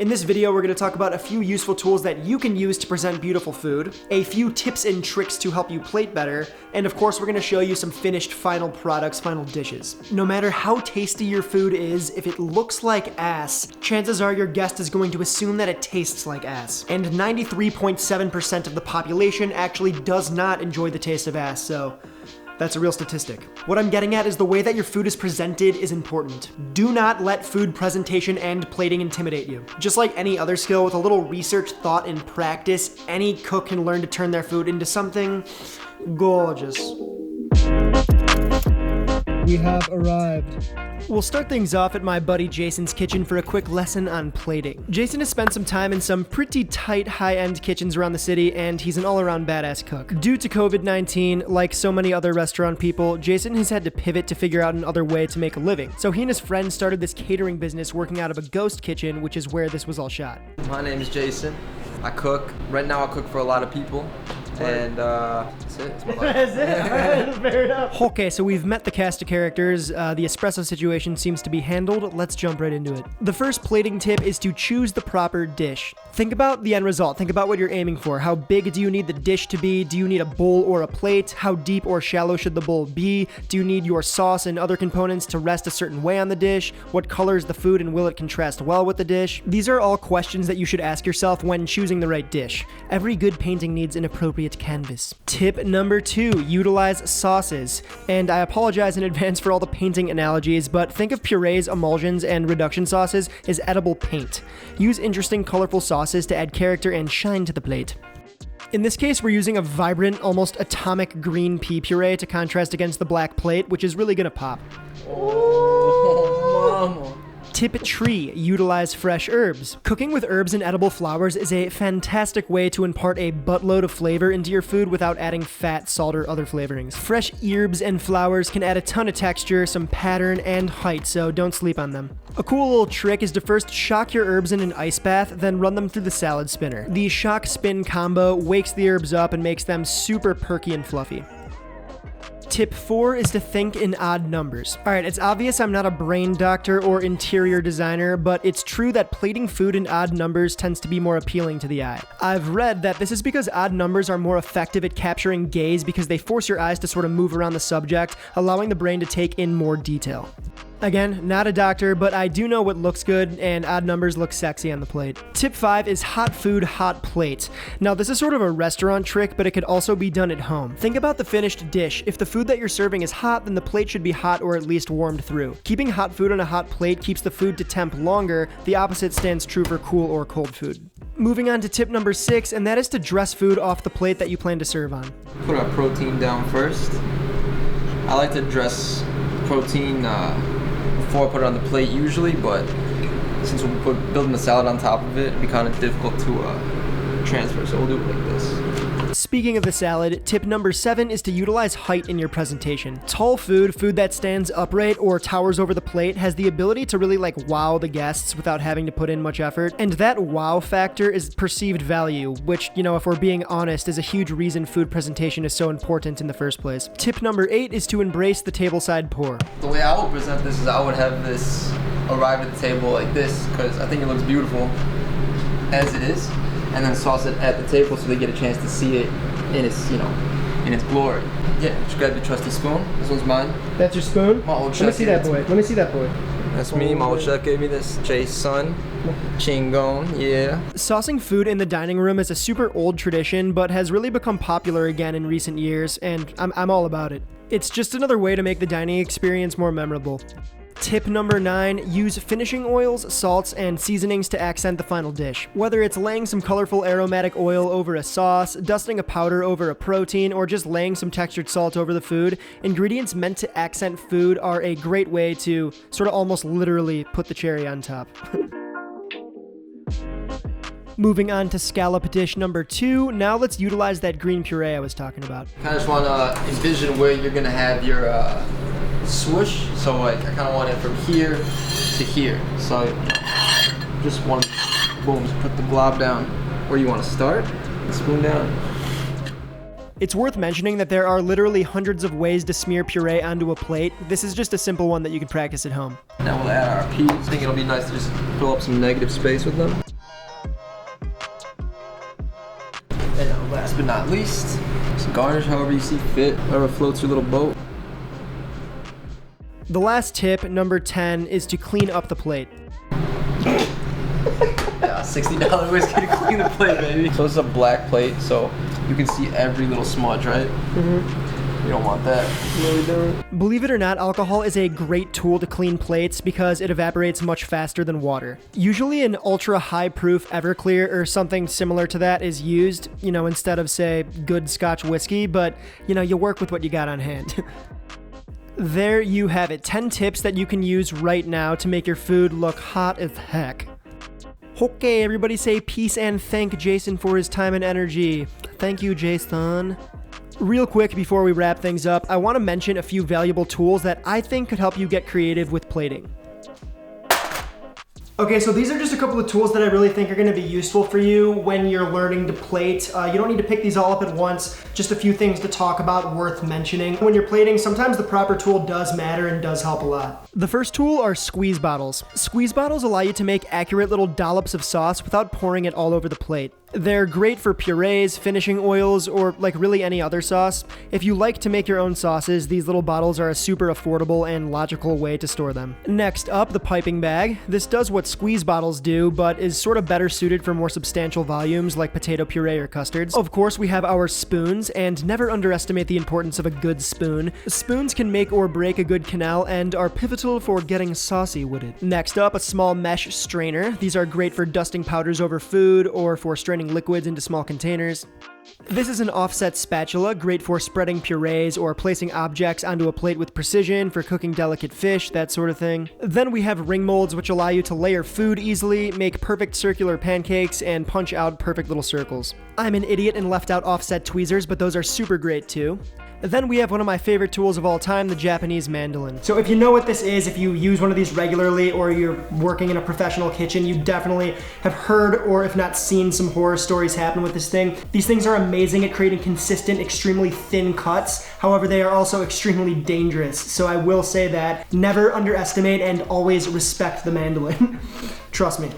In this video, we're going to talk about a few useful tools that you can use to present beautiful food, a few tips and tricks to help you plate better, and of course, we're going to show you some finished final products, final dishes. No matter how tasty your food is, if it looks like ass, chances are your guest is going to assume that it tastes like ass. And 93.7% of the population actually does not enjoy the taste of ass, so that's a real statistic. What I'm getting at is the way that your food is presented is important. Do not let food presentation and plating intimidate you. Just like any other skill, with a little research, thought, and practice, any cook can learn to turn their food into something gorgeous. We have arrived. We'll start things off at my buddy Jason's kitchen for a quick lesson on plating. Jason has spent some time in some pretty tight, high-end kitchens around the city, and he's an all-around badass cook. Due to COVID-19, like so many other restaurant people, Jason has had to pivot to figure out another way to make a living. So he and his friends started this catering business working out of a ghost kitchen, which is where this was all shot. My name is Jason. I cook. Right now I cook for a lot of people. And that's it. It's my life. That's it? Alright, fair enough. Okay, so we've met the cast of characters. The espresso situation seems to be handled. Let's jump right into it. The first plating tip is to choose the proper dish. Think about the end result. Think about what you're aiming for. How big do you need the dish to be? Do you need a bowl or a plate? How deep or shallow should the bowl be? Do you need your sauce and other components to rest a certain way on the dish? What color is the food and will it contrast well with the dish? These are all questions that you should ask yourself when choosing the right dish. Every good painting needs an appropriate canvas. Tip number 2, utilize sauces. And I apologize in advance for all the painting analogies, but think of purees, emulsions, and reduction sauces as edible paint. Use interesting, colorful sauces to add character and shine to the plate. In this case, we're using a vibrant, almost atomic green pea puree to contrast against the black plate, which is really gonna pop. Oh, mama. Tip 3, utilize fresh herbs. Cooking with herbs and edible flowers is a fantastic way to impart a buttload of flavor into your food without adding fat, salt, or other flavorings. Fresh herbs and flowers can add a ton of texture, some pattern, and height, so don't sleep on them. A cool little trick is to first shock your herbs in an ice bath, then run them through the salad spinner. The shock-spin combo wakes the herbs up and makes them super perky and fluffy. Tip 4 is to think in odd numbers. Alright, it's obvious I'm not a brain doctor or interior designer, but it's true that plating food in odd numbers tends to be more appealing to the eye. I've read that this is because odd numbers are more effective at capturing gaze because they force your eyes to sort of move around the subject, allowing the brain to take in more detail. Again, not a doctor, but I do know what looks good, and odd numbers look sexy on the plate. Tip 5 is hot food, hot plate. Now, this is sort of a restaurant trick, but it could also be done at home. Think about the finished dish. If the food that you're serving is hot, then the plate should be hot or at least warmed through. Keeping hot food on a hot plate keeps the food to temp longer. The opposite stands true for cool or cold food. Moving on to tip number 6, and that is to dress food off the plate that you plan to serve on. Put our protein down first. I like to dress protein before I put it on the plate usually, but since we're building the salad on top of it, it'd be kind of difficult to transfer, so we'll do it like this. Speaking of the salad, tip number 7 is to utilize height in your presentation. Tall food that stands upright or towers over the plate, has the ability to really wow the guests without having to put in much effort. And that wow factor is perceived value, which, if we're being honest, is a huge reason food presentation is so important in the first place. Tip number 8 is to embrace the tableside pour. The way I would present this is I would have this arrive at the table like this, because I think it looks beautiful as it is. And then sauce it at the table so they get a chance to see it in its, in its glory. Yeah, just grab your trusty spoon. This one's mine. That's your spoon? My old chef. Let me see that boy. Let me see that boy. That's me. My old chef gave me this. Jay's son. Chingon, yeah. Saucing food in the dining room is a super old tradition, but has really become popular again in recent years, and I'm all about it. It's just another way to make the dining experience more memorable. Tip number 9, use finishing oils, salts, and seasonings to accent the final dish. Whether it's laying some colorful aromatic oil over a sauce, dusting a powder over a protein, or just laying some textured salt over the food, ingredients meant to accent food are a great way to sort of almost literally put the cherry on top. Moving on to scallop dish number 2, now let's utilize that green puree I was talking about. I just want to envision where you're going to have your swoosh, so I kind of want it from here to here. So just one, boom, just put the glob down where you want to start, the spoon down. It's worth mentioning that there are literally hundreds of ways to smear puree onto a plate. This is just a simple one that you can practice at home. Now we'll add our peas. I think it'll be nice to just fill up some negative space with them. last but not least, just garnish however you see fit, whatever floats your little boat. The last tip, number 10, is to clean up the plate. Yeah, $60 whiskey to clean the plate, baby. So this is a black plate, so you can see every little smudge, right? You don't want that. No, we don't. Believe it or not, alcohol is a great tool to clean plates because it evaporates much faster than water. Usually an ultra high proof Everclear or something similar to that is used, instead of, say, good Scotch whiskey, but, you work with what you got on hand. There you have it, 10 tips that you can use right now to make your food look hot as heck. Okay, everybody say peace and thank Jason for his time and energy. Thank you, Jason. Real quick before we wrap things up, I want to mention a few valuable tools that I think could help you get creative with plating. Okay, so these are just a couple of tools that I really think are going to be useful for you when you're learning to plate. You don't need to pick these all up at once, just a few things to talk about worth mentioning. When you're plating, sometimes the proper tool does matter and does help a lot. The first tool are squeeze bottles. Squeeze bottles allow you to make accurate little dollops of sauce without pouring it all over the plate. They're great for purees, finishing oils, or like really any other sauce. If you like to make your own sauces, these little bottles are a super affordable and logical way to store them. Next up, the piping bag. This does what squeeze bottles do, but is sort of better suited for more substantial volumes like potato puree or custards. Of course, we have our spoons, and never underestimate the importance of a good spoon. Spoons can make or break a good canal and are pivotal for getting saucy with it. Next up, a small mesh strainer. These are great for dusting powders over food or for straining liquids into small containers. This is an offset spatula, great for spreading purees or placing objects onto a plate with precision for cooking delicate fish, that sort of thing. Then we have ring molds, which allow you to layer food easily, make perfect circular pancakes, and punch out perfect little circles. I'm an idiot and left out offset tweezers, but those are super great too. Then we have one of my favorite tools of all time, the Japanese mandolin. So if you know what this is, if you use one of these regularly or you're working in a professional kitchen, you definitely have heard or if not seen some horror stories happen with this thing. These things are amazing at creating consistent, extremely thin cuts. However, they are also extremely dangerous. So I will say that never underestimate and always respect the mandolin. Trust me.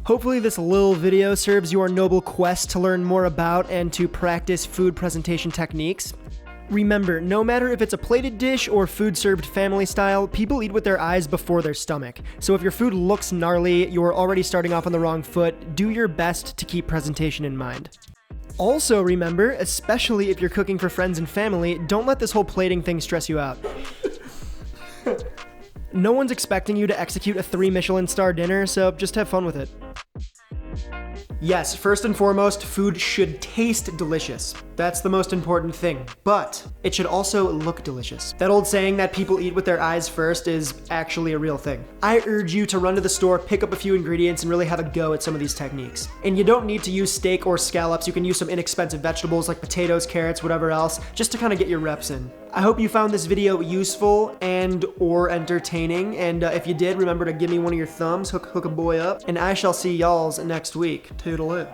Hopefully this little video serves your noble quest to learn more about and to practice food presentation techniques. Remember, no matter if it's a plated dish or food served family style, people eat with their eyes before their stomach. So if your food looks gnarly, you're already starting off on the wrong foot, do your best to keep presentation in mind. Also remember, especially if you're cooking for friends and family, don't let this whole plating thing stress you out. No one's expecting you to execute a 3 Michelin star dinner, so just have fun with it. Yes, first and foremost, food should taste delicious. That's the most important thing, but it should also look delicious. That old saying that people eat with their eyes first is actually a real thing. I urge you to run to the store, pick up a few ingredients, and really have a go at some of these techniques. And you don't need to use steak or scallops. You can use some inexpensive vegetables like potatoes, carrots, whatever else, just to kind of get your reps in. I hope you found this video useful and or entertaining, and if you did, remember to give me one of your thumbs, hook a boy up, and I shall see y'alls next week. Toodaloo.